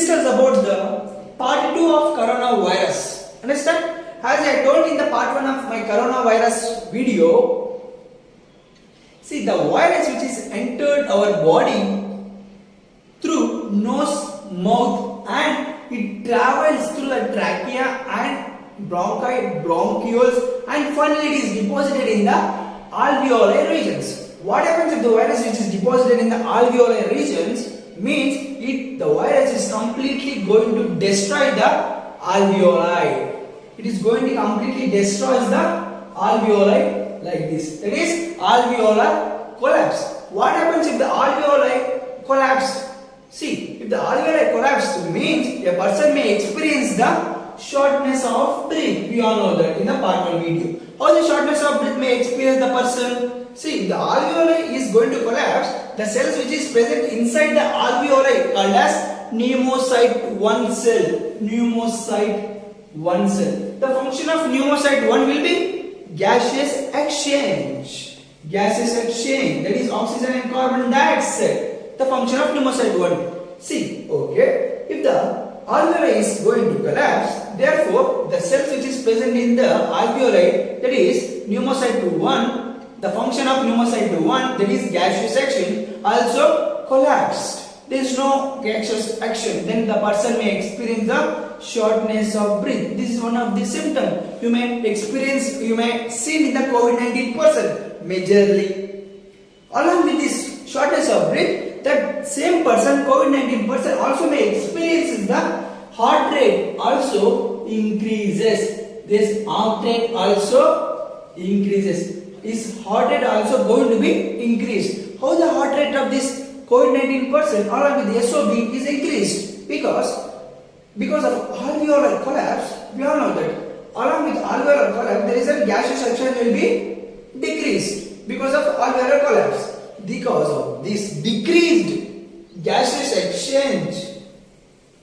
discuss about the part 2 of coronavirus. Understand? As I told in the part 1 of my coronavirus video, see the virus which is entered our body through nose, mouth, and it travels through the trachea and bronchi, bronchioles, and finally it is deposited in the alveoli regions. What happens if the virus which is deposited in the alveoli regions means the virus is completely going to destroy the alveoli. It is going to completely destroy the alveoli like this. That is alveolar collapse. What happens if the alveoli collapse? See, if the alveoli collapse means a person may experience the shortness of breath. We all know that in the part 1 video. How the shortness of breath may experience the person? See, if the alveoli is going to collapse, the cells which is present inside the alveoli called as pneumocyte 1 cell. Pneumocyte 1 cell. The function of pneumocyte 1 will be gaseous exchange. Gaseous exchange, that is oxygen and carbon dioxide. The function of pneumocyte 1. See, okay, if the alveoli is going to collapse, therefore the cells which is present in the alveoli, that is pneumocyte 1, the function of pneumocyte 1, that is gaseous exchange, also collapsed. There is no gaseous action. Then the person may experience the shortness of breath. This is one of the symptoms you may experience, you may see in the COVID-19 person majorly. Along with this shortness of breath, that same person, COVID-19 person, also may experience the heart rate also increases. This heart rate also increases. Is heart rate also going to be increased? How the heart rate of this COVID-19 person along with the SOB is increased? Because of alveolar collapse, we all know that along with alveolar collapse, there is a gaseous exchange will be decreased because of alveolar collapse. Because of this decreased gaseous exchange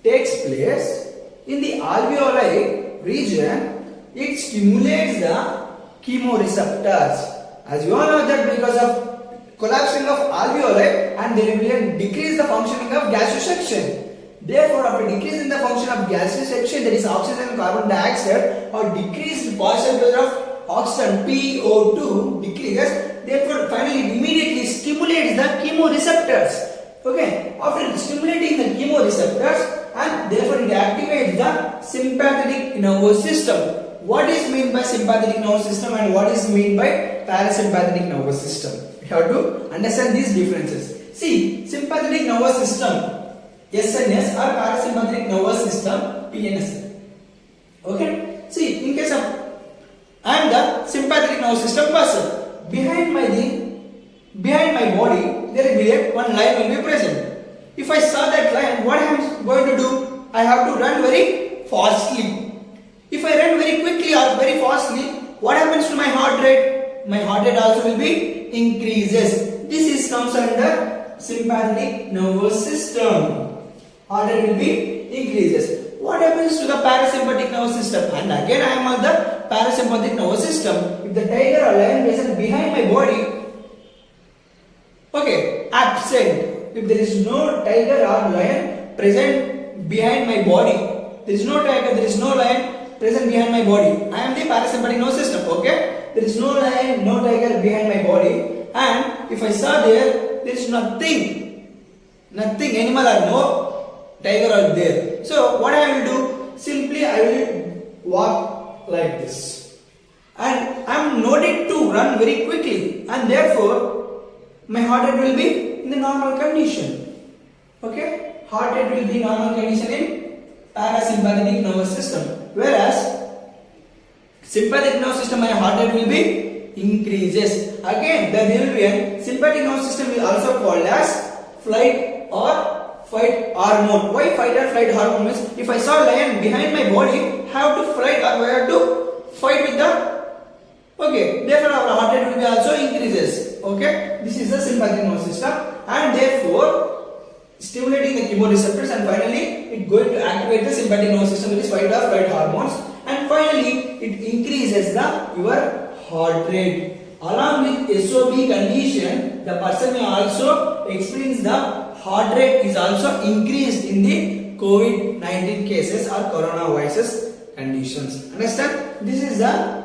takes place in the alveoli region, it stimulates the chemoreceptors. As you all know that because of collapsing of alveoli and there will be a decrease the functioning of gaseous exchange. Therefore, after decreasing the function of gaseous exchange, that is oxygen and carbon dioxide, or decreased percentage of oxygen PO2 decreases, therefore finally it immediately stimulates the chemoreceptors. Okay, after stimulating the chemoreceptors, and therefore it activates the sympathetic nervous system. What is meant by sympathetic nervous system and what is meant by parasympathetic nervous system? You have to understand these differences. See, sympathetic nervous system, SNS, or parasympathetic nervous system, PNS. Okay. See, in case of I am the sympathetic nervous system person. Behind my body, there will be one line will be present. If I saw that line, what I am going to do? I have to run very fastly. If I run very quickly or very fastly, what happens to my heart rate? My heart rate also will be increases. This comes under sympathetic nervous system. Heart rate will be increases. What happens to the parasympathetic nervous system? And again I am on the parasympathetic nervous system. If the tiger or lion present behind my body, okay, absent. If there is no tiger or lion present behind my body, there is no tiger, there is no lion present behind my body. I am the parasympathetic nervous system. Okay, there is no lion, no tiger behind my body, and if I saw there is nothing animal or no tiger are there. So what I will do? Simply I will walk like this, and I am noted to run very quickly, and therefore my heart rate will be in the normal condition. Okay, heart rate will be normal condition in parasympathetic nervous system, whereas sympathetic nervous system my heart rate will be increases. Again, there will be a sympathetic nervous system is also called as flight or fight hormone. Why fight or flight hormone means if I saw a lion behind my body, I have to flight or I have to fight with the. Okay, therefore our heart rate will be also increases. Okay, this is the sympathetic nervous system, and therefore stimulating the chemoreceptors, and finally it going to activate the sympathetic nervous system, which is fight or flight hormones, and finally it increases your heart rate. Along with SOB condition, the person may also experience the heart rate is also increased in the COVID-19 cases or coronavirus conditions. Understand? This is the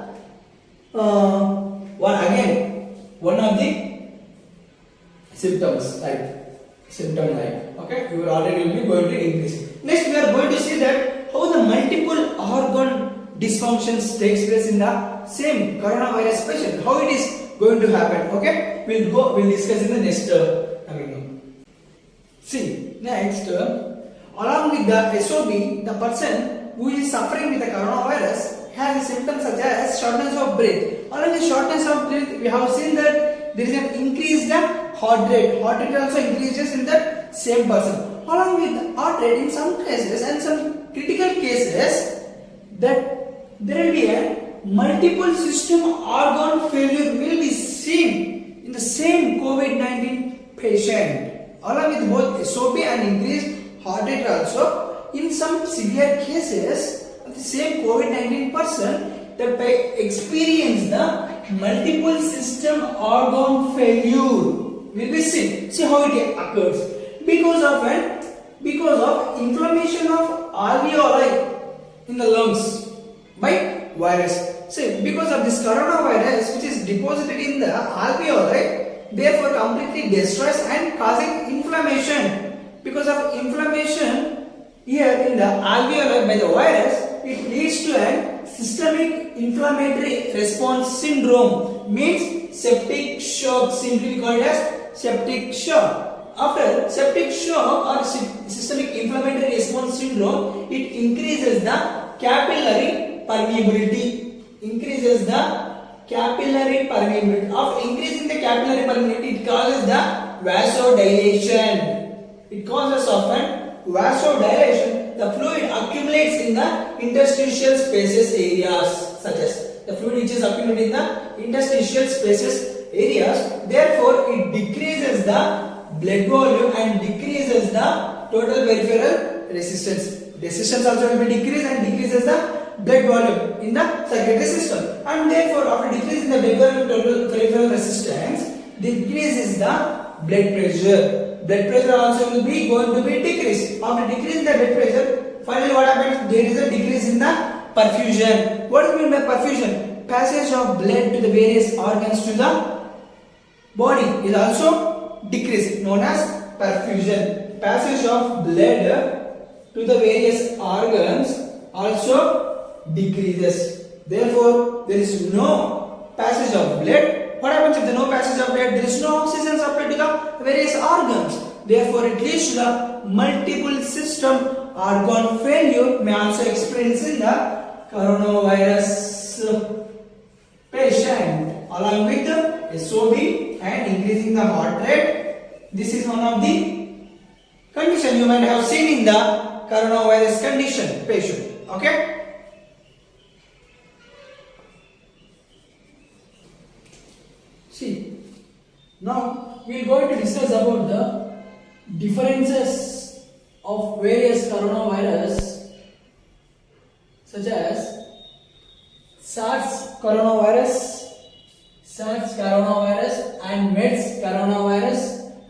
one of the symptoms type. Okay, you will already will be going to increase. Next, we are going to see that how the multiple organ dysfunctions takes place in the same coronavirus patient. How it is going to happen? Okay, we'll discuss in the next See, next, along with the SOB, the person who is suffering with the coronavirus has symptoms such as shortness of breath. Along with shortness of breath, we have seen that there is an increased heart rate. Heart rate also increases in the same person. Along with heart rate, in some cases and some critical cases, that there will be a multiple system organ failure will be seen in the same COVID-19 patient. Along with both SOP and increased heart rate also, in some severe cases of the same COVID-19 person, they experience the multiple system organ failure will be seen. See how it occurs because of inflammation of alveoli in the lungs by virus. See, because of this coronavirus which is deposited in the alveoli, therefore completely destroys and causing inflammation. Because of inflammation here in the alveoli by the virus, it leads to a systemic inflammatory response syndrome, means septic shock, simply called as septic shock. After septic shock or systemic inflammatory response syndrome, it increases the capillary permeability. After increasing the capillary permeability, it causes the vasodilation. The fluid accumulates in the interstitial spaces areas, such as the fluid which is accumulated in the interstitial spaces areas. Therefore, it decreases the blood volume and decreases the total peripheral resistance. Resistance also will be decreased and decreases the blood volume in the circulatory system. And therefore, after decreasing the blood volume, total peripheral resistance, decreases the blood pressure. Blood pressure also will be going to be decreased. After decreasing the blood pressure, finally what happens? There is a decrease in the perfusion. What do you mean by perfusion? Passage of blood to the various organs to the body is also decreased, known as perfusion. Passage of blood to the various organs also decreases. Therefore, there is no passage of blood. What happens if there is no passage of blood? There is no oxygen supplied to the various organs. Therefore, it leads to the multiple system organ failure may also experience in the coronavirus patient, along with the SOB and increasing the heart rate. This is one of the condition you might have seen in the coronavirus condition patient. Okay. See, now we are going to discuss about the differences of various coronavirus, such as SARS coronavirus and MERS coronavirus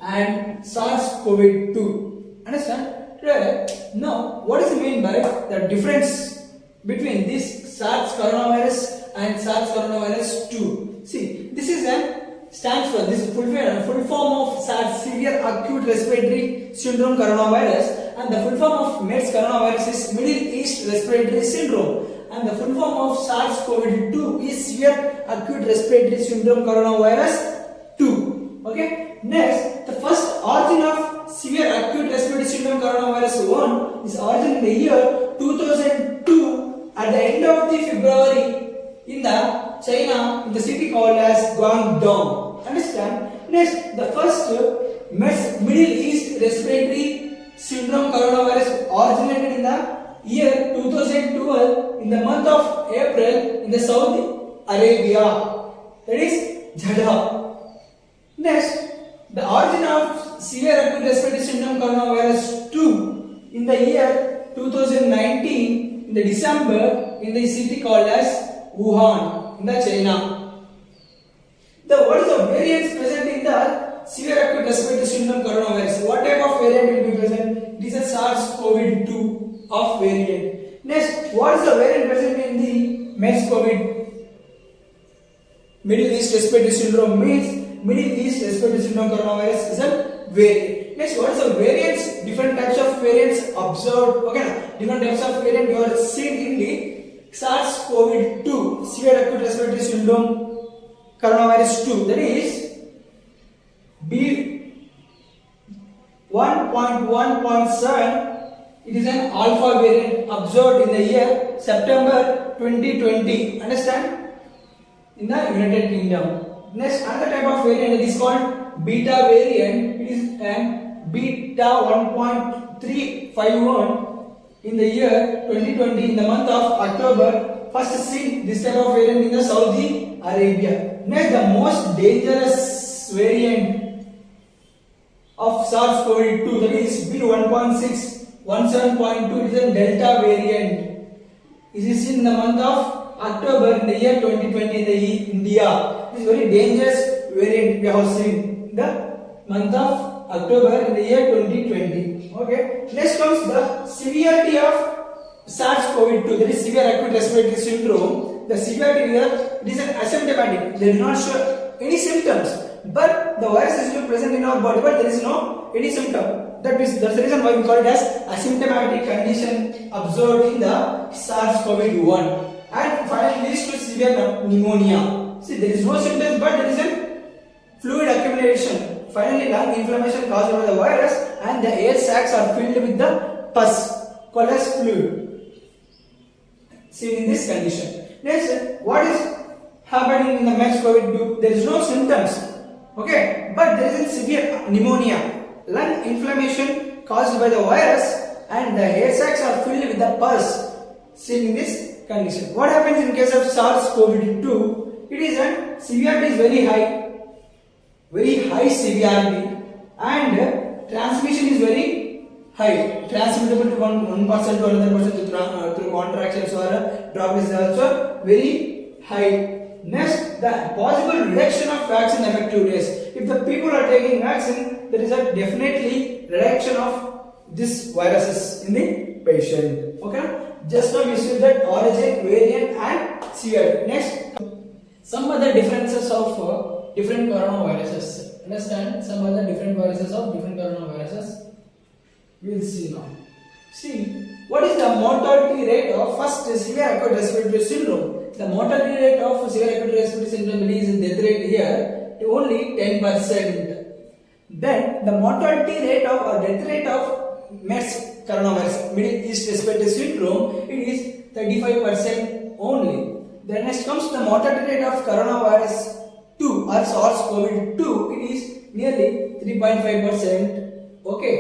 and SARS-CoV-2. Understand? Now, what is mean by the difference between this SARS coronavirus and SARS coronavirus 2? See, this is stands for this full form of SARS, severe acute respiratory syndrome coronavirus, and the full form of MERS coronavirus is Middle East respiratory syndrome, and the full form of SARS-CoV-2 is severe acute respiratory syndrome coronavirus 2. Okay. Next, the first origin of severe acute respiratory syndrome coronavirus 1 is origin in the year 2002 at the end of the February in the China, in the city called as Guangdong. Understand? Next, the first Middle East respiratory syndrome coronavirus originated in the year 2012 in the month of April in the Saudi Arabia. That is Jeddah. Next, the origin of severe acute respiratory syndrome coronavirus 2 in the year 2019 in the December in the city called as Wuhan in the China. What is the variants present in the severe acute respiratory syndrome coronavirus? What type of variant will be present? It is a SARS-CoV-2 of variant. Next, what is the variant present in the MERS-CoV? Middle East Respiratory Syndrome means Middle East Respiratory Syndrome coronavirus is a variant. Next, what is the variants? Different types of variants observed. Okay, different types of variant you are seen in the SARS-CoV-2, Severe Acute Respiratory Syndrome coronavirus 2. That is B1.1.7. It is an alpha variant observed in the year September 2020. Understand? In the United Kingdom. Next, another type of variant is called beta variant. It is an beta 1.351 in the year 2020 in the month of October. First seen this type of variant in the Saudi Arabia. Next, the most dangerous variant of SARS-CoV-2, that is B1.617.2, it is a Delta variant. It is seen in the month of October in the year 2020 in the India. This is very dangerous variant we have seen in the month of October in the year 2020. Okay. Next comes the severity of SARS-CoV-2, that is severe acute respiratory syndrome. The severity here, it is an asymptomatic. They do not show any symptoms, but the virus is still present in our body, but there is no any symptom. That's the reason why we call it as asymptomatic condition observed in the SARS-CoV-1. And finally leads to severe pneumonia. See, there is no symptoms, but there is a fluid accumulation. Finally, lung inflammation caused by the virus, and the air sacs are filled with the pus called as fluid. Seen in this condition. Next, what is happening in the MERS-CoV-2? There is no symptoms, okay, but there is a severe pneumonia, lung inflammation caused by the virus, and the air sacs are filled with the pus. Seen in this condition. What happens in case of SARS-CoV-2? It is a severity is very high severity, and transmission is very high, transmittable to one person to another person through contractions or droplets is also very high. Next, the possible reduction of vaccine effectiveness. If the people are taking vaccine, there is a definitely reduction of this viruses in the patient. Okay. Just now we see that origin, variant and severity. Next, some other differences of different coronaviruses. Understand? Some other different viruses of different coronaviruses. We will see now. See, what is the mortality rate of first severe acute respiratory syndrome? The mortality rate of severe acute respiratory syndrome is death rate here only 10%. Then the mortality rate of or death rate of MERS coronavirus, Middle East Respiratory Syndrome, it is 35% only. Then next comes the mortality rate of coronavirus 2 or SARS-CoV-2, it is nearly 3.5%. Okay.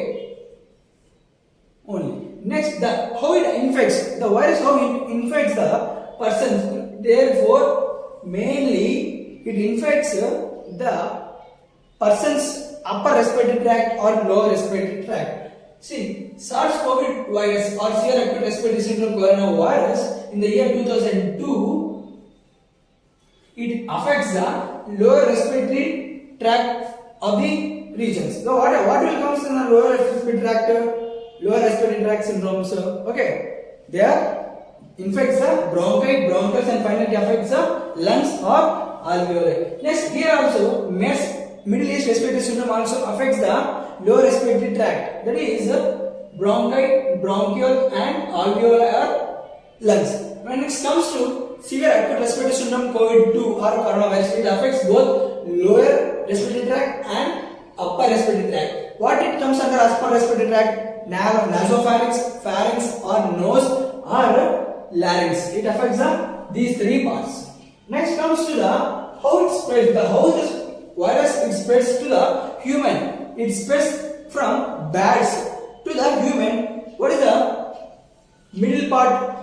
Only. Next, how it infects the virus, how it infects the person. Therefore, mainly it infects the person's upper respiratory tract or lower respiratory tract. See, SARS-CoV virus or severe acute respiratory syndrome coronavirus in the year 2002, it affects the lower respiratory tract of the regions. So what will come in the lower respiratory tract? Lower respiratory tract syndromes. Okay, they are infects the bronchi, bronchus, and finally affects the lungs or alveoli. Next, here also MERS, Middle East Respiratory Syndrome, also affects the lower respiratory tract, that is bronchi, bronchial and alveolar lungs. When it comes to severe acute respiratory syndrome COVID-2 or coronavirus, it affects both lower respiratory tract and upper respiratory tract. What it comes under upper respiratory tract? Nasopharynx, pharynx or nose or larynx. It affects these three parts. Next comes to the how it spreads. How this virus it spreads to the human. It spreads from bats to the human. What is the middle part?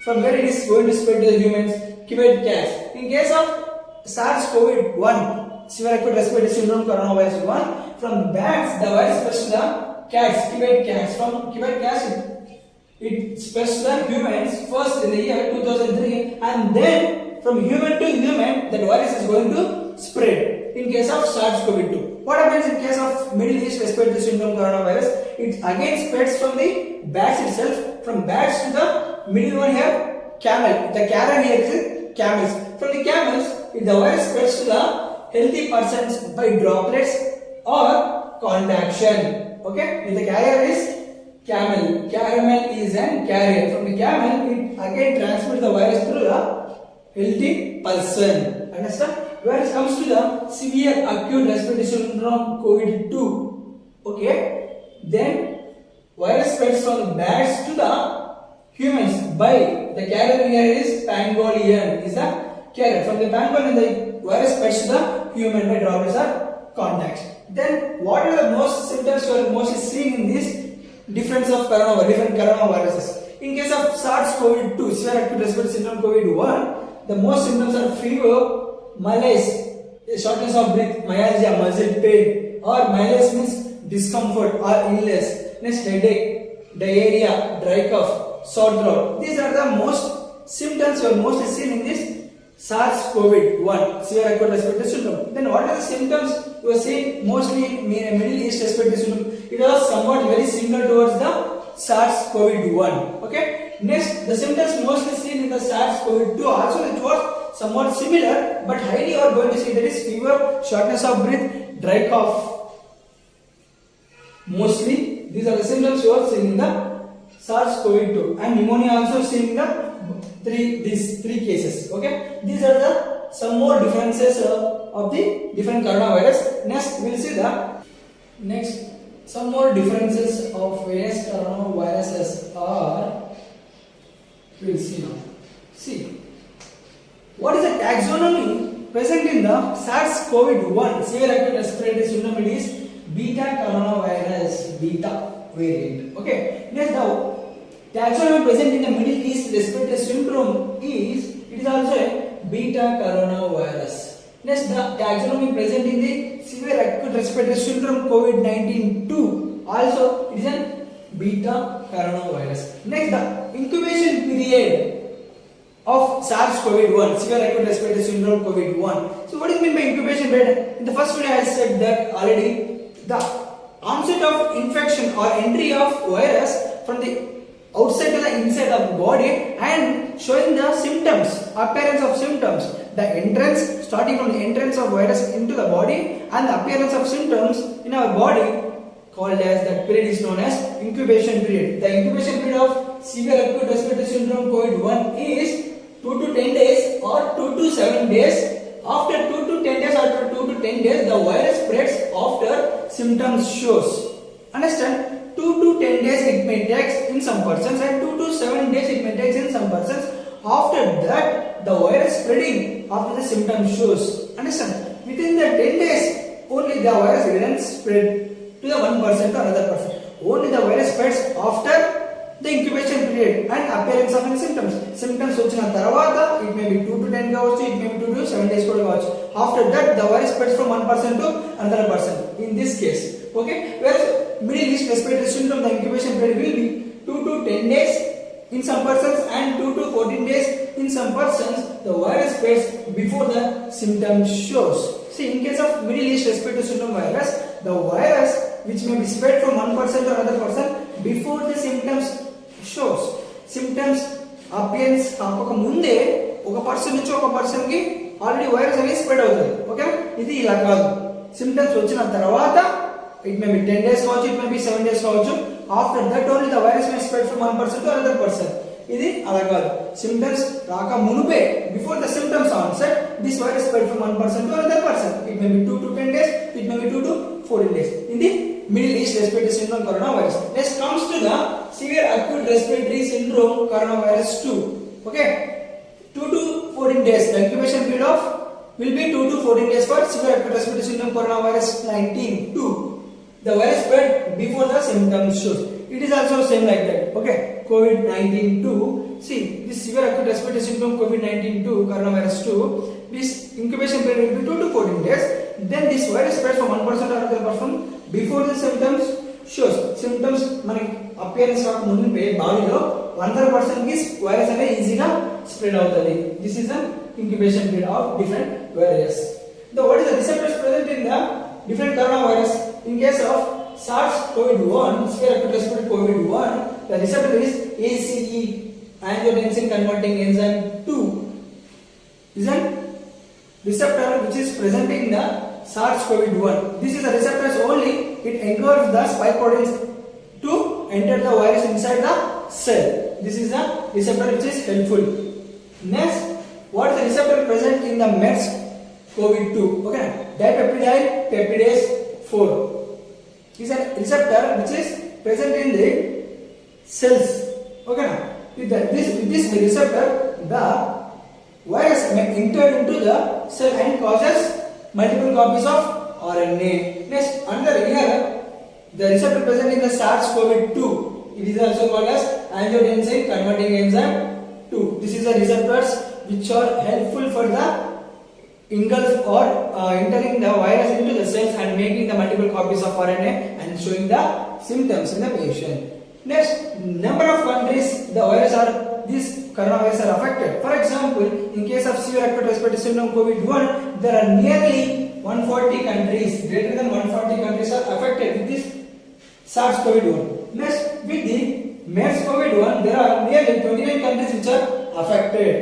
From where it is going to spread to the humans? Cuvette cats. In case of SARS-CoV-1, severe acute respiratory syndrome coronavirus 1, from bats the virus spreads to the cats, cuvette cats. From cuvette cats it spreads to the humans first in the year 2003, and then from human to human that virus is going to spread in case of SARS-CoV-2. What happens in case of Middle East respiratory syndrome coronavirus? It again spreads from the bats itself, from bats to the middle one here, camel. The carrier here is camels. From the camels, the virus spreads to the healthy persons by droplets or contaction. Okay, the carrier is camel. Camel is an carrier. From the camel, it again transmits the virus through the healthy person. Understand? When it comes to the severe acute respiratory syndrome COVID-2, okay, then virus spreads from the bats to the humans by the carrier here is pangolin is the carrier. From the pangolin, the virus spreads to the human by droplets or contacts. Then what are the most symptoms you are mostly seeing in this difference of different coronaviruses? In case of SARS-CoV-2, severe acute respiratory syndrome COVID-1, the most symptoms are fever, malaise, shortness of breath, myalgia, muscle pain, or malaise means discomfort or illness. Next, headache, diarrhea, dry cough, sore throat. These are the most symptoms you are mostly seen in this SARS-CoV-1, severe acute respiratory syndrome. Then what are the symptoms you are seeing mostly in Middle East respiratory syndrome? It was somewhat very similar towards the SARS-CoV-1. Okay. Next, the symptoms mostly seen in the SARS-CoV-2 also it was somewhat similar, but highly you are going to see that is fever, shortness of breath, dry cough. Mostly these are the symptoms you are seeing in the SARS-CoV-2, and pneumonia also seen in the these three cases. Okay, these are the some more differences of the different coronavirus. Next, we will see some more differences of various coronaviruses are we will see now. See. What is the taxonomy present in the SARS-CoV-1 severe acute respiratory syndrome? It is beta coronavirus, beta variant. Okay. Next, the taxonomy present in the Middle East respiratory syndrome it is also a beta coronavirus. Next, the taxonomy present in the severe acute respiratory syndrome COVID-19 2 also it is a beta coronavirus. Next, the incubation period of SARS-CoV-1, severe acute respiratory syndrome COVID-1. So what do you mean by incubation period? In the first video I said that already the onset of infection or entry of virus from the outside to the inside of the body and showing the symptoms, appearance of symptoms. The entrance, starting from the entrance of virus into the body and the appearance of symptoms in our body called as that period is known as incubation period. The incubation period of severe acute respiratory syndrome COVID-1 is 2 to 10 days or 2 to 7 days. After 2 to 10 days, the virus spreads after symptoms shows. Understand? 2 to 10 days it may take in some persons and 2 to 7 days it may take in some persons. After that, the virus spreading after the symptoms shows. Understand? Within the 10 days, only the virus didn't spread to the one person to another person. Only the virus spreads after the incubation period and appearance of symptoms. Symptoms వచ్చిన తర్వాత it may be 2 to 10 కావచ్చు, it may be 2 to 7 days కూడా కావచ్చు. After that, the virus spreads from one person to another person. In this case, okay. Whereas Middle East respiratory syndrome, the incubation period will be 2 to 10 days in some persons and 2 to 14 days in some persons. The virus spreads before the symptoms shows. See, in case of Middle East respiratory syndrome virus, the virus which may be spread from one person to another person before the symptoms shows. Symptoms appearance కాక ముందే ఒక person నుంచి ఒక person కి already virus అనేది spread అవుతుంది. Okay, ఇది ఇలా కాదు. సిమ్టమ్స్ వచ్చిన తర్వాత ఇట్ మే బి 10 days కావచ్చు, ఇట్ మే బి 7 days కావచ్చు. After that only the virus may spread from one person to another person. ఇది అలా కాదు. సిమ్టమ్స్ రాక మునుపే before the symptoms onset this virus spread from one person to another person. It may be 2 to 10 days, it may be 2 to 14 days. In the Middle East respiratory syndrome coronavirus. Next comes to the severe acute respiratory syndrome coronavirus 2. Okay, 2 to 14 days. The incubation period of will be 2 to 14 days for severe acute respiratory syndrome coronavirus 19-2. The virus spread before the symptoms shows. It is also same like that. Okay, COVID-19-2. See, this severe acute respiratory syndrome COVID-19-2 coronavirus 2. This incubation period will be 2 to 14 days. Then this virus spreads from one person to another person before the symptoms shows. Symptoms మనకి appearance రాక ముందే బాడీలో another person కి virus అనేది ఈజీగా spread అవుతుంది. This is an incubation period of different viruses. The what is the receptors present in the different coronavirus. In case of SARS-CoV-1, severe acute respiratory COVID-1, the receptor is ACE, angiotensin converting enzyme 2. Is an receptor which is present in the SARS-CoV-1. This is a receptor only. It encourages the spike proteins to enter the virus inside the cell. This is a receptor which is helpful. Next, what is the receptor present in the MERS-CoV-2? Okay, dipeptidyl peptidase 4 is a receptor which is present in the cells. Okay, with this receptor, the virus may enter into the cell and causes multiple copies of RNA. Next, under here, the receptor present in the SARS-CoV-2, it is also called as angiotensin converting enzyme 2. This is the receptors which are helpful for the engulf or entering the virus into the cells and making the multiple copies of RNA and showing the symptoms in the patient. Next, number of countries these coronavirus are affected. For example, in case of severe acute respiratory syndrome COVID-1, there are nearly 140 countries, greater than 140 countries are affected with this SARS-CoV-1. Next, with the MERS-CoV-1, there are nearly 29 countries which are affected.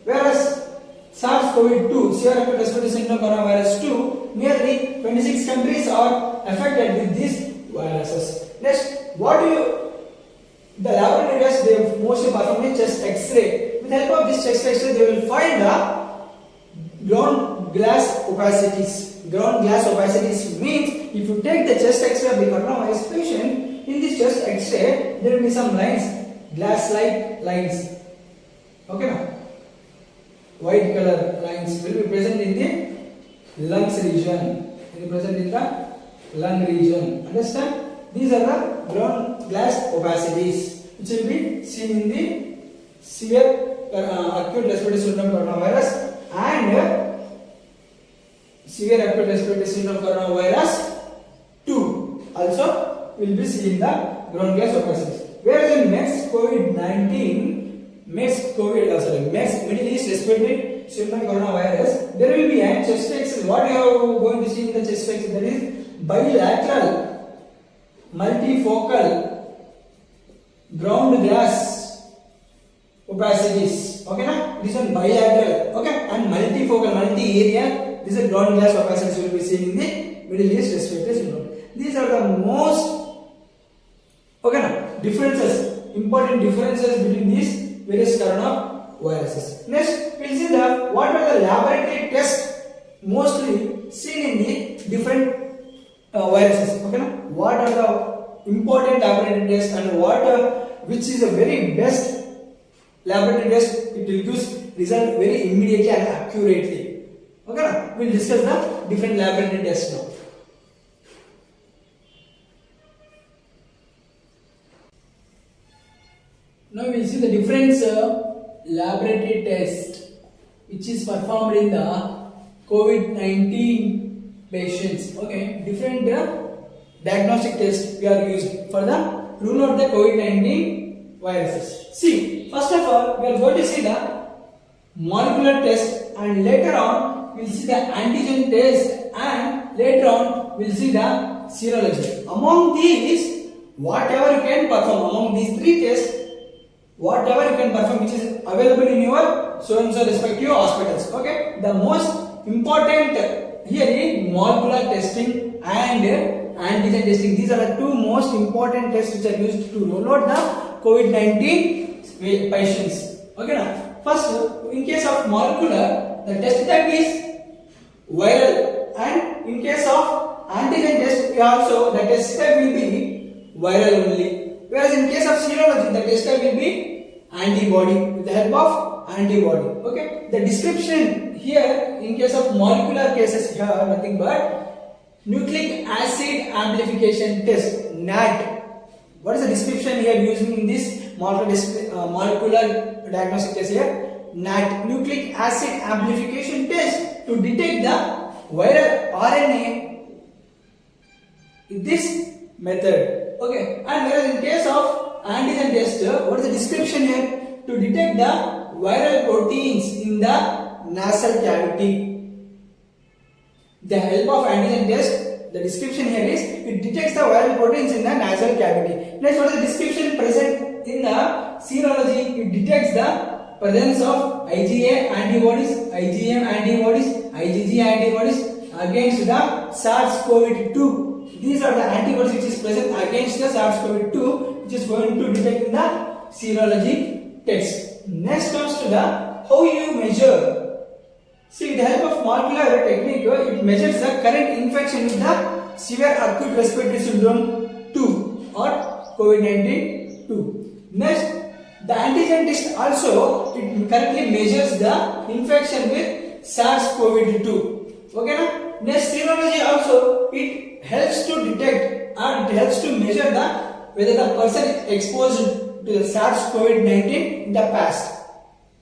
Whereas SARS-CoV-2, severe acute respiratory syndrome coronavirus 2, nearly 26 countries are affected with these viruses. Next, the laboratory tests they mostly perform a chest X-ray. With the help of this chest X-ray, they will find the ground glass opacities. Ground glass opacities means if you take the chest X-ray of the coronavirus patient, in this chest X-ray there will be some lines, glass-like lines. Okay, now white color lines will be present in the lungs region. Will be present in the lung region. Understand? These are the ground glass opacities which will be seen in the severe acute respiratory syndrome coronavirus and severe acute respiratory syndrome coronavirus 2 also will be seen in the ground glass opacities. Whereas in MERS Middle East respiratory syndrome coronavirus, there will be a chest X-ray. What you are going to see in the chest X-ray? That is bilateral multifocal ground glass opacities. Okay, na? This one bilateral. Okay, and multifocal, multi-area. This is ground glass opacities will be seen in the Middle East respiratory syndrome. These are the most differences, important differences between these various coronaviruses. Next, we will see what are the laboratory tests mostly seen in the different viruses. Okay, what are the important laboratory tests and which is the very best laboratory test? It will give result very immediately and accurately. Okay, we will discuss the different laboratory tests now. Now we will see the different laboratory test which is performed in the COVID-19 patients. Okay, different diagnostic tests we are using for the rule out the COVID-19 viruses. See, first of all, we are going to see the molecular test, and later on we will see the antigen test, and later on we will see the serology. Among these, whatever you can perform, among these three tests, whatever you can perform which is available in your so and so respective hospitals. Okay, the most important here is molecular testing and antigen testing. These are the two most important tests which are used to roll out the COVID-19 patients. Okay, now first, in case of molecular, the test type is viral, and in case of antigen test, the test type will be viral only. Whereas in case of serology, the test type will be antibody with the help of antibody. Okay, the description here in case of molecular cases here nothing but nucleic acid amplification test (NAT). What is the description here using in this molecular diagnostic test here? NAT, nucleic acid amplification test to detect the viral RNA in this method. Okay, and whereas in case of antigen test, what is the description here? To detect the viral proteins in the nasal cavity. The help of antigen test The description here is it detects the viral proteins in the nasal cavity. Next, what is the description present in the serology? It detects the presence of IgA antibodies, IgM antibodies, IgG antibodies against the SARS-CoV-2. These are the antibodies which is present against the SARS-CoV-2, which is going to detect in the serology test. Next comes to the how you measure. See, with the help of molecular technique, it measures the current infection with the severe acute respiratory syndrome 2 or COVID-19 2. Next, the antigen test also it currently measures the infection with SARS-CoV-2. Okay, na? Next, serology also it helps to detect or it helps to measure the whether the person is exposed to the SARS-CoV-19 in the past,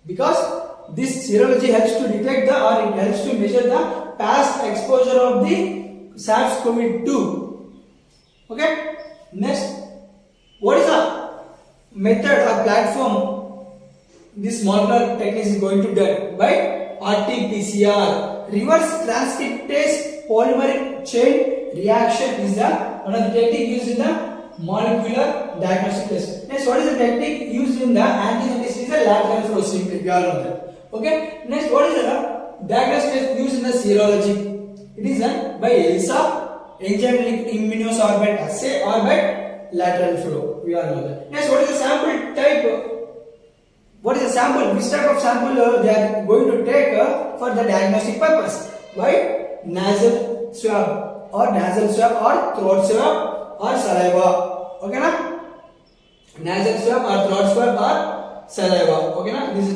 because this serology helps to detect the or it helps to measure the past exposure of the SARS-CoV-2. Okay. Next, what is the method or platform this molecular technique is going to do? By RT-PCR, reverse transcriptase polymer chain reaction is the one of the technique used in the molecular diagnostic test. Next, what is the technique used in the antigen test? Is the lateral flow. Simply, we all know that. Okay. Next, what is the diagnostic test used in the serology? It is done by ELISA, enzyme-linked immunosorbent assay, or by lateral flow. We all know that. Next, what is the sample type? What is the sample? Which type of sample they are going to take for the diagnostic purpose? By nasal swab or throat swab or saliva. Okay, na? Nasal swab or throat swab or saliva. Okay, na? This is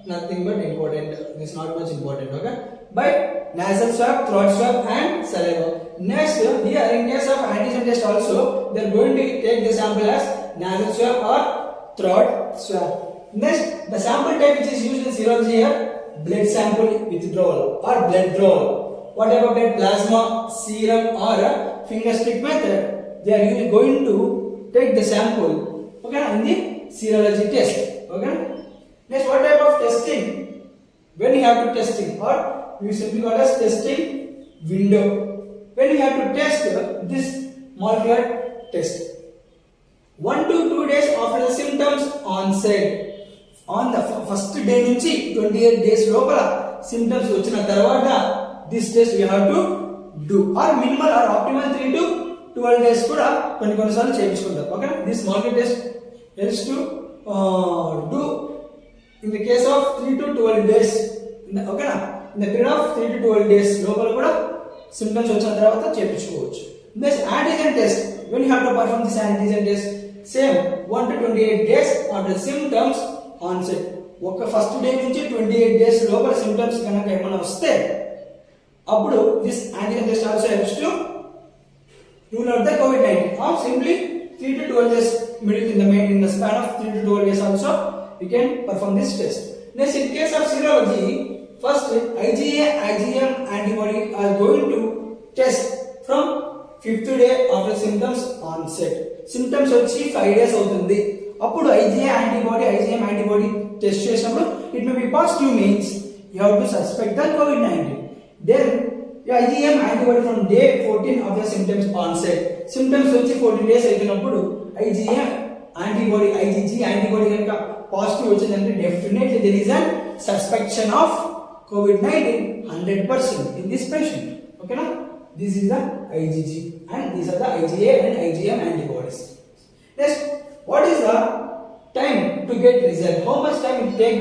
nothing but important. This is not much important. Okay, by nasal swab, throat swab, and saliva. Next, here in case of antigen test also, they are going to take the sample as nasal swab or throat swab. Next, the sample type which is used in serology here, blood sample withdrawal or blood draw. What about that plasma, serum, or finger stick method? They are going to take the sample. Okay, in the serology test. Okay. Next, what type of testing? When you have to testing, or you simply call as testing window. When you have to test this molecular test, 1 to 2 days after the symptoms onset. On the first day నుంచి 28 days లోపల symptoms వచ్చిన తర్వాత this test we have to do, or minimal or optimal 3 to 12 days కూడా కొన్నిసార్లు చేయించుకుంటాం. Okay, this molecular test helps to do in the case of 3 to 12 days. Okay నా, in the period of 3 to 12 days లోపల కూడా symptoms వచ్చిన తర్వాత చేయించుకోవచ్చు. Next, antigen test. When you have to perform this antigen test, same 1 to 28 days after symptoms onset. ఒక first day నుంచి 28 days లోపల symptoms కనుక ఏమైనా వస్తే అప్పుడు this antigen test also helps to rule out the COVID-19, or simply 3 to 12 days in the span of 3 to 12 days also we can perform this test. Next, in case of serology, first IgA IgM antibody are going to test from 5th day after symptoms onset. Symptoms వచ్చి 5 days అవుతుంది. అప్పుడు IgA IgM antibody test చేసినప్పుడు it may be positive, means you have to suspect the COVID-19. Then IgM antibody from day 14 of the symptoms onset. Symptoms వచ్చి 14 days అయినప్పుడు IgM antibody IgG antibody కనుక positive వచ్చిందంటే definitely there is a suspicion of COVID-19 100% in this patient. Okay na? This is the IgG and these are the IgA and IgM antibodies. Next, what is the time to get result? How much time it take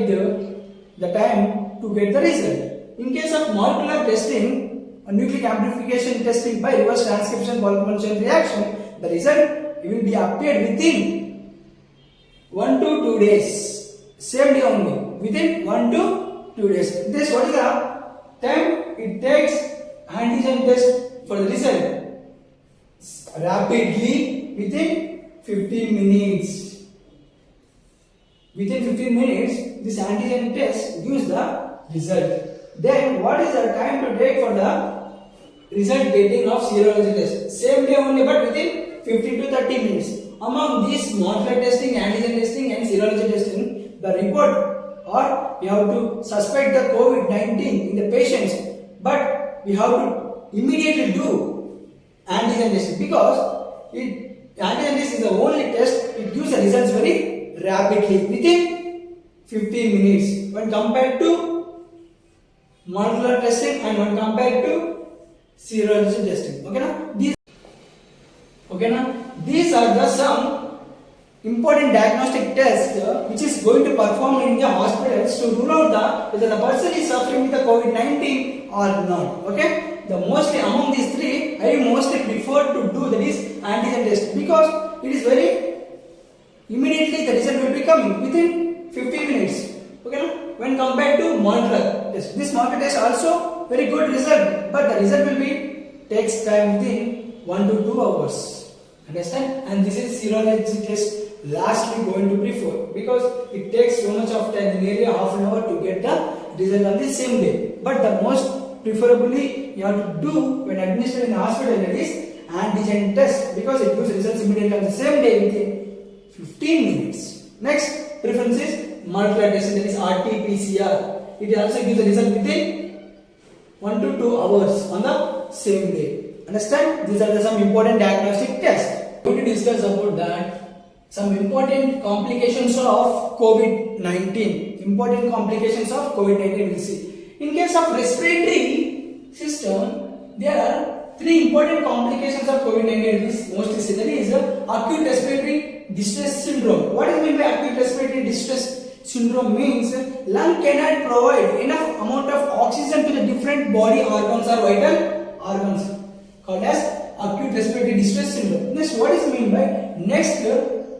the time to get the result? In case of molecular testing, nucleic amplification testing by reverse transcription polymer chain reaction, the result will be appeared within 1 to 2 days. Same day only, within 1 to 2 days. This, what is the time it takes antigen test for the result? Rapidly, within 15 minutes. Within 15 minutes, this antigen test gives the result. Then, what is the time to take for the result getting of serology test? Same day only, but within 15 to 30 minutes. Among these molecular testing, antigen testing, and serology testing, the report, or we have to suspect the COVID-19 in the patients, but we have to immediately do antigen test because antigen test is the only test it gives the results very rapidly within 15 minutes when compared to molecular testing and when compared to serology testing. These are the some important diagnostic tests which is going to perform in the hospitals to rule out whether the person is suffering with the COVID-19 or not. The mostly among these three, I mostly prefer to do that is antigen test because it is very immediately the result will be coming within 15 minutes. When compared to molecular test, this molecular test also very good result, but the result will be takes time within 1 to 2 hours. Understand? And this is serology test lastly going to prefer because it takes so much of time, nearly half an hour to get the result on the same day. But the most preferably you have to do when administered in the hospital that is antigen test because it gives results immediately on the same day within 15 minutes. Next preference is molecular test, that is RT-PCR. It also gives the result within 1 to 2 hours on the same day. Understand? These are some important diagnostic tests. We will discuss about that. Some important complications of COVID-19. Important complications of COVID-19 we will see. In case of respiratory system, there are 3 important complications of COVID-19 we mostly see. That is acute respiratory distress syndrome. What is meant by acute respiratory distress syndrome? Means lung cannot provide enough amount of oxygen to the different body organs or vital organs, called as acute respiratory distress syndrome. Next, what is meant by next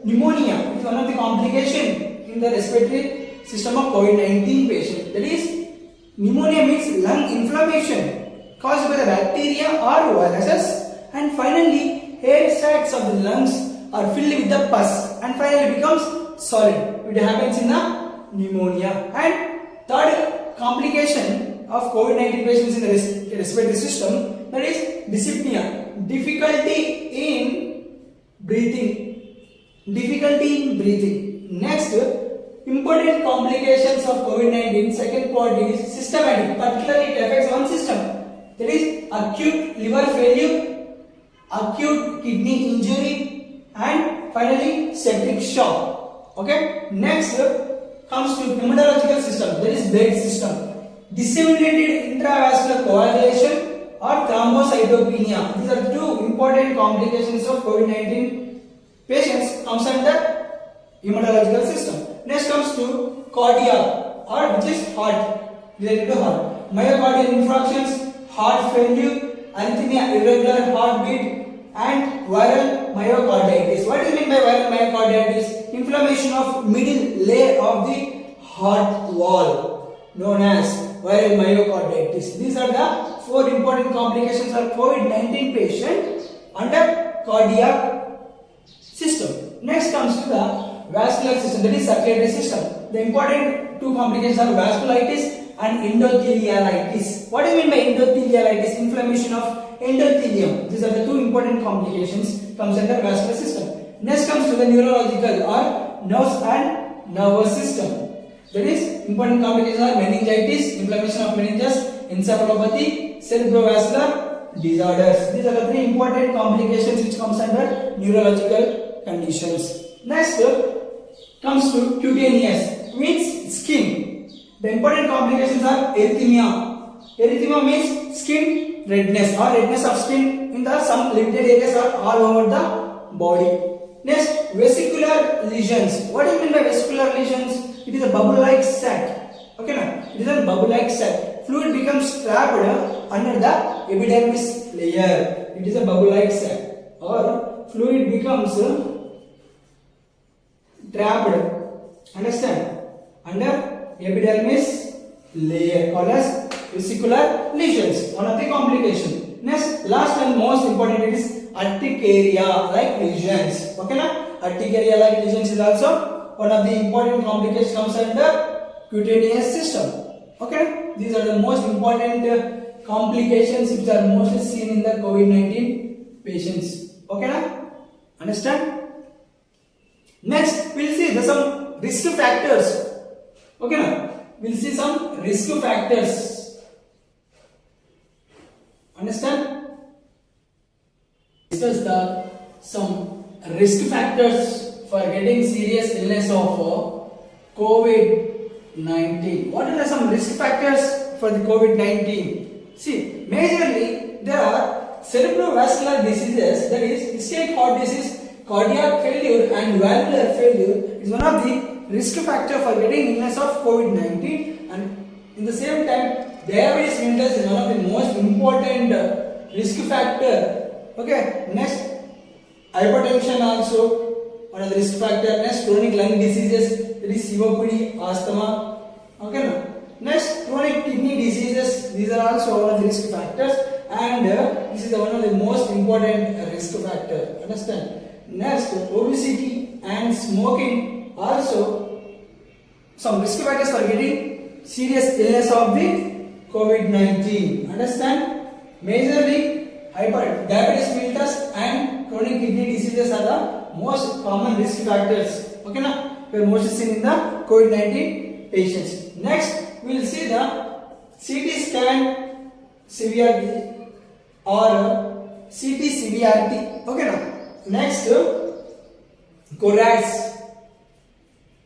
pneumonia? It is one of the complication in the respiratory system of COVID-19 patient. That is pneumonia means lung inflammation caused by the bacteria or viruses, and finally air sacs of the lungs are filled with the pus and finally becomes solid. It happens in the pneumonia. And third complication of COVID-19 patients in the respiratory system, that is dyspnea, difficulty in breathing. Next, important complications of COVID-19, second part is systematic, particularly it affects one system, that is acute liver failure, acute kidney injury, and finally septic shock. Next comes to hematological system, that is blood system, disseminated intravascular coagulation or thrombocytopenia. These are 2 important complications of COVID-19 patients comes under hematological system. Next comes to cardiac or which is heart, related to heart, myocardial infarctions, heart failure, arrhythmia, irregular heartbeat, and viral myocarditis. What is meant by viral myocarditis? Inflammation of middle layer of the heart wall, known as viral myocarditis. These are the 4 important complications of COVID-19 patient under cardiac system. Next comes to the vascular system, that is circulatory system. The important 2 complications are vasculitis and endothelialitis. What do you mean by endothelialitis? Inflammation of endothelium. These are the 2 important complications comes under vascular system. Next comes to the neurological or nerves and nervous system. That is important complications are meningitis, inflammation of meninges, encephalopathy, cerebrovascular disorders. These are the 3 important complications which comes under neurological conditions. Next comes to cutaneous, means skin. The important complications are erythema. Erythema means skin redness or redness of skin in the some limited areas or all over the body. Next, vesicular lesions. What do you mean by vesicular lesions? It is a bubble-like sac. It is a bubble-like sac. Fluid becomes trapped under the epidermis layer. It is a bubble-like sac, or fluid becomes trapped. Understand? Under epidermis layer, called as vesicular lesions. One of the complication. Next, last and most important, it is urticaria-like lesions. Urticaria-like lesions is also one of the important complications comes under cutaneous system. These are the most important complications which are mostly seen in the COVID-19 patients. Understand? Next, we'll see some risk factors. We'll see some risk factors. Understand? discuss the some risk factors for getting serious illness of COVID-19. What are the some risk factors for the COVID-19? See, majorly there are cerebrovascular diseases, that is ischemic heart disease, cardiac failure and valvular failure is one of the risk factor for getting illness of COVID-19, and in the same time diabetes mellitus is one of the most important risk factor. Okay, next hypertension also one of the risk factor. Next chronic lung diseases, that is COPD, asthma. Okay, now next chronic kidney diseases, these are also one of the risk factors, and this is one of the most important risk factor. Understand? Next, obesity and smoking also some risk factors for getting serious illness of the COVID-19. Understand? Majorly diabetes mellitus and chronic kidney diseases are the most common risk factors. Okay, now we are mostly seen in the COVID-19 patients. Next, we will see the CT scan severity or CT severity. Okay, now next, CORADS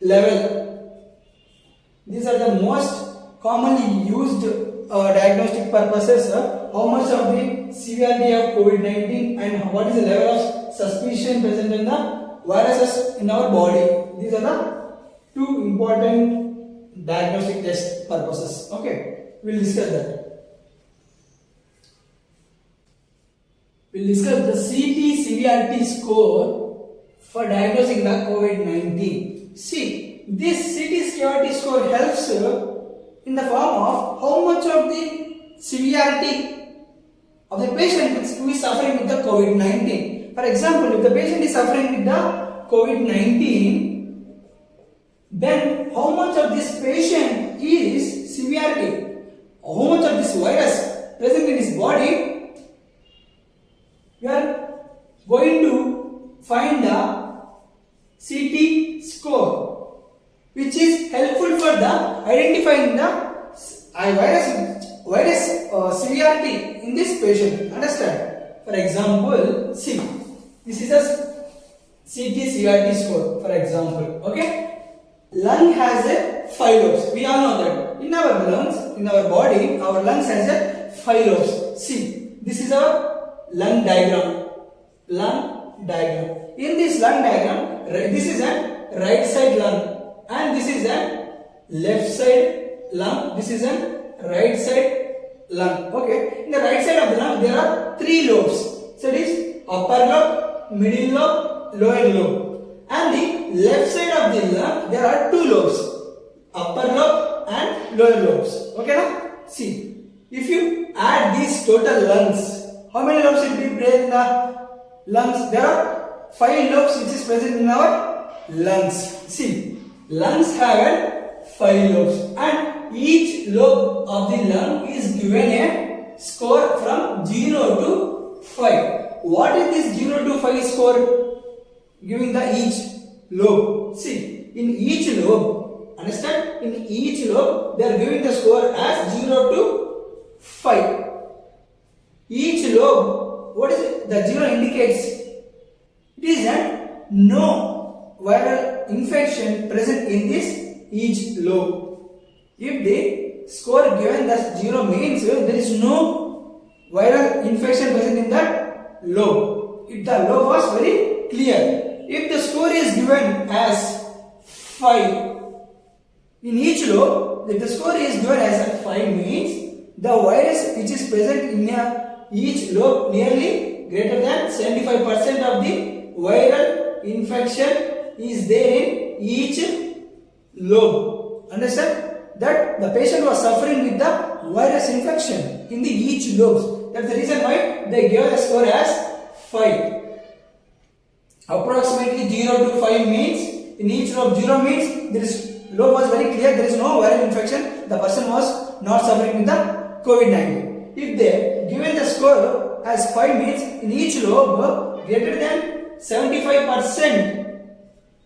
level. These are the most commonly used diagnostic purposes. How much of the severity of COVID-19 and what is the level of suspicion present in the viruses in our body. These are the two important diagnostic test purposes. Okay, we'll discuss that. We'll discuss the CT severity score for diagnosing the COVID-19. See, this CT severity score helps in the form of how much of the severity of the patient who is suffering with the COVID-19. For example, if the patient is suffering with the COVID-19, then how much of this patient is severity? How much of this virus present in his body? We are going to find the CT score, which is helpful for the identifying the virus severity in this patient. Understand? For example, see, this is a CT severity score. For example, okay, lung has a 5 lobes. We all know that in our lungs, in our body, our lungs has a 5 lobes. See, this is our lung diagram. Lung diagram. In this lung diagram, this is a right side lung, and this is a left side lung. This is a right side lung. Okay, in the right side of the lung there are 3 lobes. So it is upper lobe, middle lobe, lower lobe. And the left side of the lung there are 2 lobes, upper lobe and lower lobes. Okay, now see, if you add these total lungs, how many lobes will be present in the lungs? There are 5 lobes which is present in our lungs. See, lungs have 5 lobes, and each lobe of the lung is given a score from 0 to 5. What is this 0 to 5 score giving the each lobe? See, in each lobe, understand? In each lobe, they are giving the score as 0 to 5. Each lobe, what is it? The 0 indicates it is a no viral infection present in this each lobe. If the score given as 0 means there is no viral infection present in that lobe. If the lobe was very clear. If the score is given as 5 in each lobe, if the score is given as 5 means the virus which is present in each lobe nearly greater than 75% of the viral infection is there in each lobe. Understand? That the patient was suffering with the virus infection in the each lobes. That's the reason why they gave the score as 5. Approximately 0 to 5 means in each lobe 0 means there is lobe was very clear, there is no viral infection, the person was not suffering with the COVID-19. If they given the score as 5 means in each lobe greater than 75%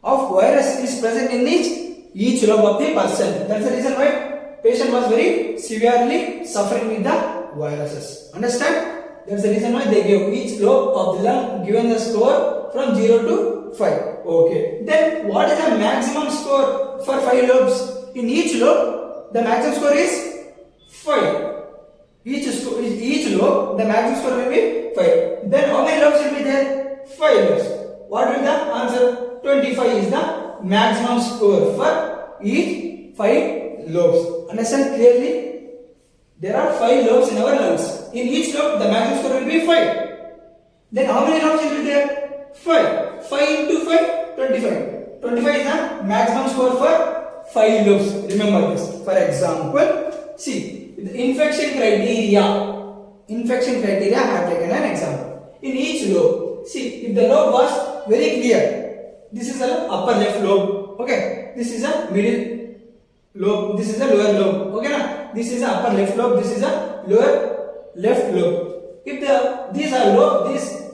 of virus is present in each lobe of the person. That's the reason why patient was very severely suffering with the viruses. Understand? That's the reason why they gave each lobe of the lung given the score from 0 to 5. Okay. Then what is the maximum score for 5 lobes? In each lobe, the maximum score is 5. Each lobe, the maximum score will be 5. Then how many lobes will be there? 5 lobes. What will the answer? 25 is the maximum score for each 5 lobes. Understand clearly? There are 5 lobes in our lungs. In each lobe, the maximum score will be 5. Then how many lobes will be there? 5. 5 into 5, 25. 25 is the maximum score for 5 lobes. Remember this. For example, see, the infection criteria. Infection criteria I have taken an example. In each lobe, see, if the lobe was very clear, this is the upper left lobe. Okay, this is a middle lobe. This is a lower lobe. Okay, na? This is the upper left lobe. This is a lower left lobe. If these are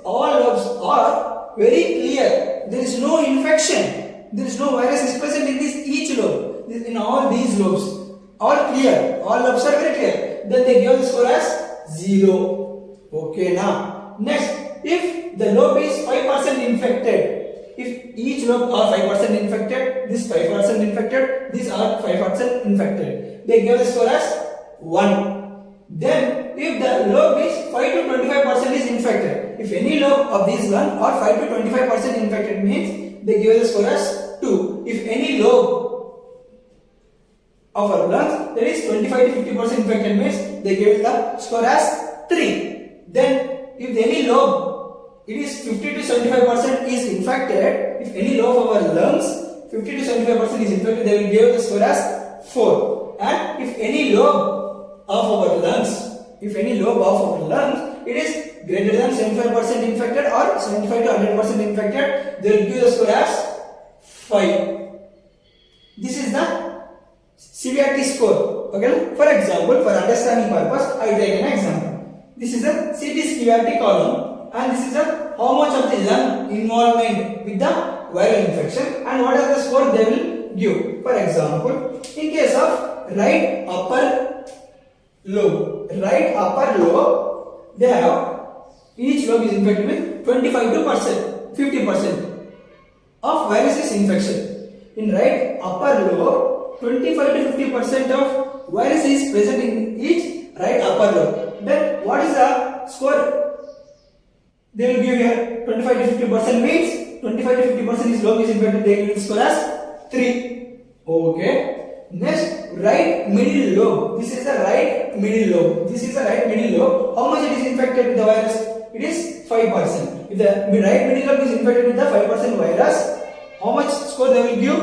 all lobes are very clear, there is no infection, there is no virus is present in each lobe. In all these lobes, all clear, all lobes are very clear. Then they give the score as 0. Okay, now next, if the lobe is 5% infected, if each lobe are 5% infected, this 5% infected, these are 5% infected, they give the score as 1. Then if the lobe is 5 to 25% is infected, if any lobe of these one are 5 to 25% infected, means they give the score as 2. If any lobe of our lungs that is 25 to 50% infected, means they give the score as 3. Then if any lobe it is 50 to 75% is infected, if any lobe of our lungs 50 to 75% is infected, they will give the score as 4. And if any lobe of our lungs, it is greater than 75% infected or 75 to 100% infected, they will give the score as 5. This is the severity score. Okay. For example, for understanding purpose, I take an example. This is a CT severity column, and this is a how much of the lung involvement with the viral infection, and what are the score they will give. For example, in case of right upper lobe, they have each lobe is infected with 25 to 50% of viruses infection. In right upper lobe, 25 to 50% of virus is present in each right upper lobe. Then what is the score they will give here? 25 to 50% means 25 to 50% is lobe is infected, they will score as 3. Okay. Next, right middle lobe. This is the right middle lobe. How much it is infected with the virus? It is 5%. If the right middle lobe is infected with the 5% virus, how much score they will give?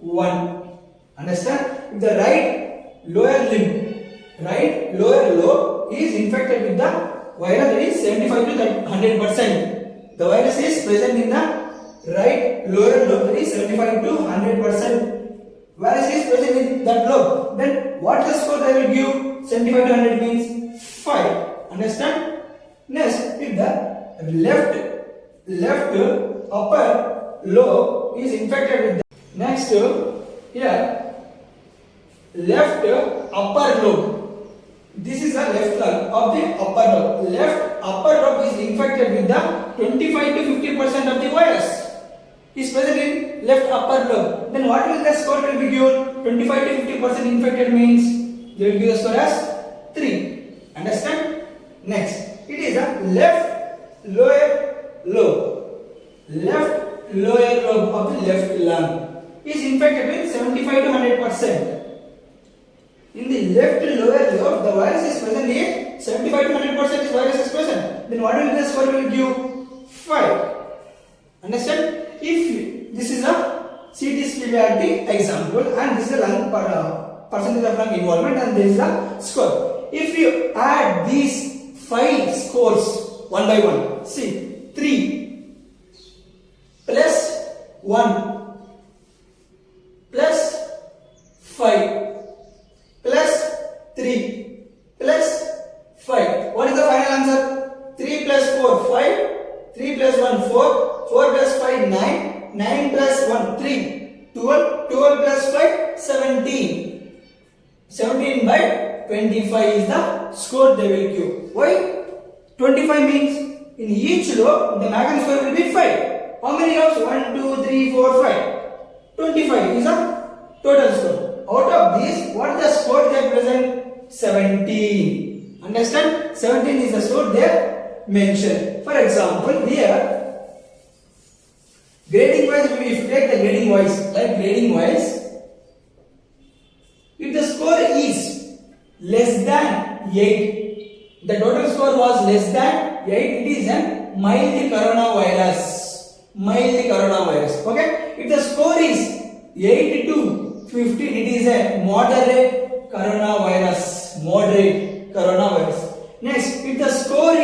1. Understand? If the right lower lobe is infected with the virus, that is 75 to 100%. The virus is present in the right lower lobe, that is 75 to 100%. Virus is present in that lobe. Then what the score they will give? 75 to 100 means 5. Understand? Next, if the left upper lobe is infected with the next here left upper lobe. This is the left lung of the upper lobe. Left upper lobe is infected with the 25 to 50% of the virus is present in left upper lobe. Then what will the score will be given? 25 to 50% infected means they will give the score as 3. Understand? Next, it is a left lower lobe. Left lower lobe of the left lung is infected with 75 to 100%. In the left lower lobe, the virus is present in 75 to 100% virus is present. Then what will the score will give? 5. Understand? If this is a CT severity example, and this is a lung percentage of lung involvement, and this is the score. If you add these 5 scores one by one, see 3 plus 1 plus 5 plus 3 plus 5. What is the final answer? 3 plus 4 5. 3 plus 1 4. 4 plus 5 9. 9 plus 1 3. 12. 12 plus 5 17. 17 by 25 is the score they will give. Why? 25 means in each row the maximum score will be 5. How many rows? 1, 2, 3, 4, 5. 25 is a total score. Out of these, what is the score they present? 17. Understand? 17 is the score they mentioned. For example, here, grading wise, if you take the grading wise, like grading wise, if the score is less than 8, the total score was less than 8, it is a mild coronavirus. Mild coronavirus. Okay? If the score is 8 to 15, it is a moderate coronavirus. Moderate coronavirus. Next, if the score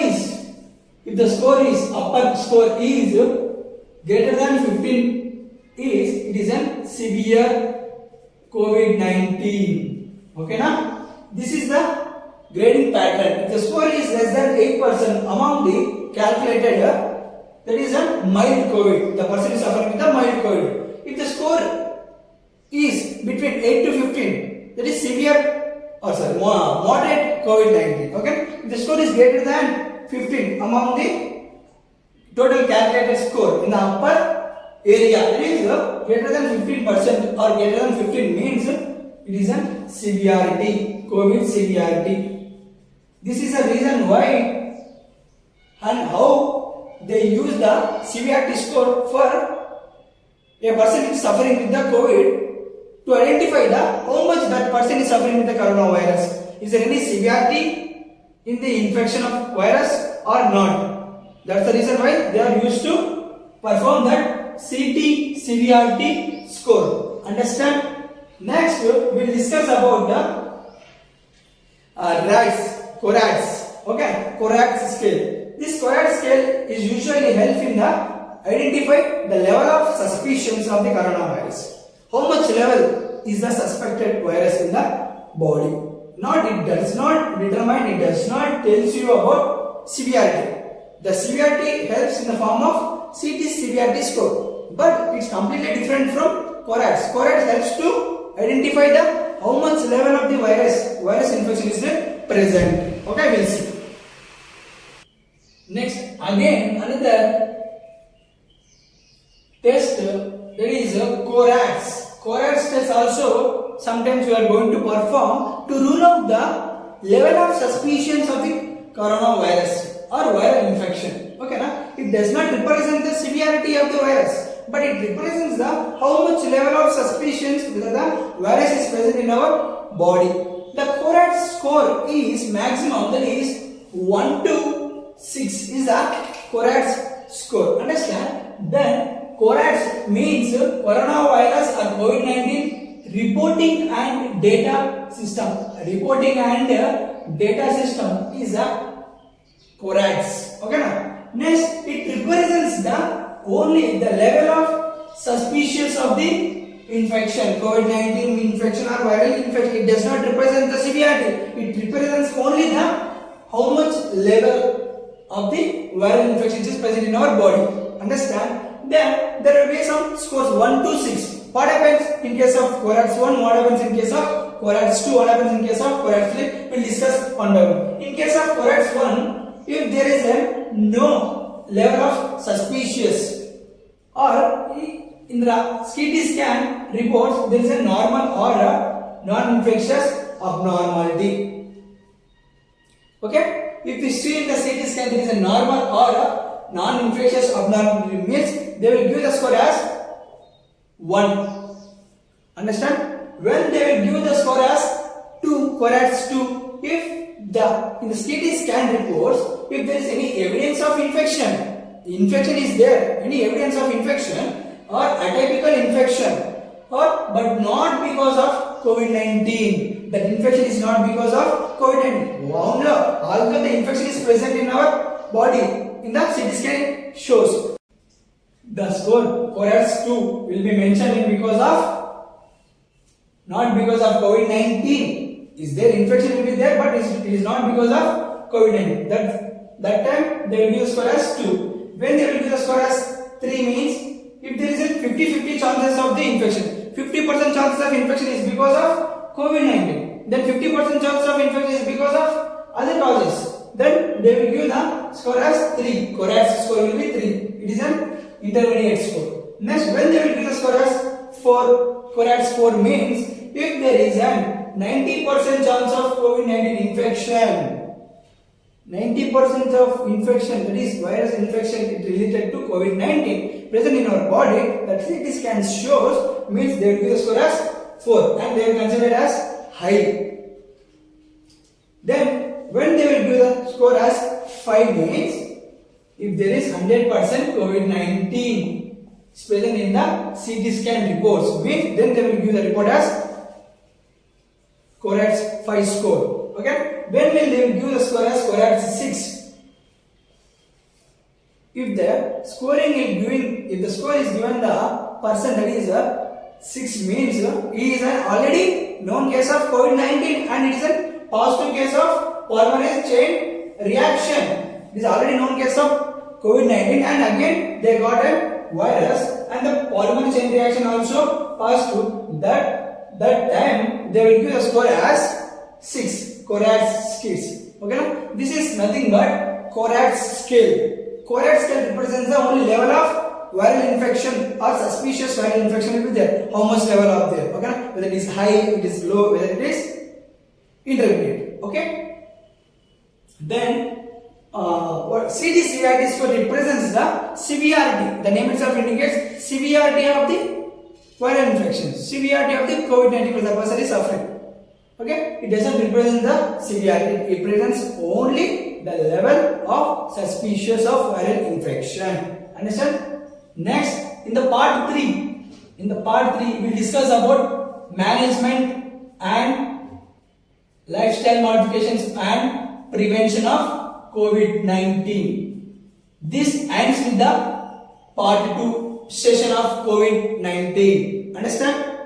is upper score is greater than 15, it is a severe COVID-19. Okay, now this is the grading pattern. If the score is less than 8% among the calculated, that is a mild COVID. The person is suffering with the mild COVID. If the score is between 8 to 15, that is moderate COVID-19. Okay. If the score is greater than 15 among the total calculated score in the upper area, that is greater than 15% or greater than 15 means it is a severity, COVID severity. This is the reason why and how they use the severity score for a person is suffering with the COVID to identify how much that person is suffering with the coronavirus. Is there any severity in the infection of virus or not? That's the reason why they are used to perform that CT severity score. Understand? Next, we will discuss about the CORADS. Okay, CORADS scale. This CORADS scale is usually help in the identify the level of suspicions of the coronavirus. How much level is the suspected virus in the body? It does not determine, it does not tells you about severity. The severity helps in the form of CT severity score, but it's completely different from CORADS. CORADS helps to identify the how much level of the virus infection is present. Okay, we'll see. Next, again another test, that is CORADS. CORADS test also sometimes we are going to perform to rule out the level of suspicions of the coronavirus or viral infection. Okay, na? It does not represent the severity of the virus, but it represents the how much level of suspicions whether the virus is present in our body. The CORADS score is maximum, that is 1 to 6 is the CORADS score. Understand? Then CORADS means coronavirus or COVID-19 reporting and data system. Reporting and data system is a CORADS. Okay, now next it represents the only the level of suspicious of the infection, COVID-19 infection or viral infection. It does not represent the severity. It represents only the how much level of the viral infection is present in our body. Understand? Then there will be some scores 1 to 6. What happens in case of CORADS 1? What happens in case of CORADS 2? What happens in case of CORADS 3? We'll discuss one by one. In case of CORADS 1, if there is a no level of suspicious or in the CT scan reports there is a normal or a non-infectious abnormality. Okay? If we see in the CT scan there is a normal or a non-infectious abnormality means they will give the score as 1. Understand? When they will give the score as 2, CORADS 2, if in the CT scan reports, if there is any evidence of infection, infection is there, any evidence of infection or atypical infection, but not because of COVID-19. That infection is not because of COVID-19. Although the infection is present in our body, in the CT scan shows. The score CORADS 2 will be mentioned because of, not because of COVID-19. Is there infection will be there, but it is not because of COVID-19. That time they will give score as 2. When they will give the score as 3 means if there is a 50-50 chances of the infection. 50% chances of infection is because of COVID-19. Then 50% chances of infection is because of other causes. then they will give the score as 3. Corad's score will be 3. It is an intermediate score. Next, when they will give the score as 4, Corad's 4 means if there is a 90% chance of COVID-19 infection, 90% of infection, that is virus infection is related to COVID-19 present in our body, that CT scan shows, means they will give the score as 4 and they will consider it as high. Then when they will give the score as 5 means if there is 100% COVID-19 is present in the CT scan reports, means then they will give the report as Corad's 5 score. Okay. When will they give the score as Corad's 6? If the scoring is given, if the score is given the person that is 6 means he is an already known case of COVID-19 and it is a positive case of polymerase chain reaction. It is already known case of COVID-19 and again they got a virus and the polymerase chain reaction also positive. That time they will give the score as 6. Corad's scales. Okay, this is nothing but Corad's scale. Corad's scale represents the only level of viral infection or suspicious viral infection will be there. How much level of there? Okay, whether it is high, it is low, whether it is intermediate. Okay. Then what CT score represents the severity. The name itself indicates severity of the viral infection, severity of the COVID-19 the person is suffering. Okay, it doesn't represent the severity, it represents only the level of suspicious of viral infection. Understand? Next, in the part 3, we will discuss about management and lifestyle modifications and prevention of COVID-19. This ends with the part 2 session of COVID-19. Understand?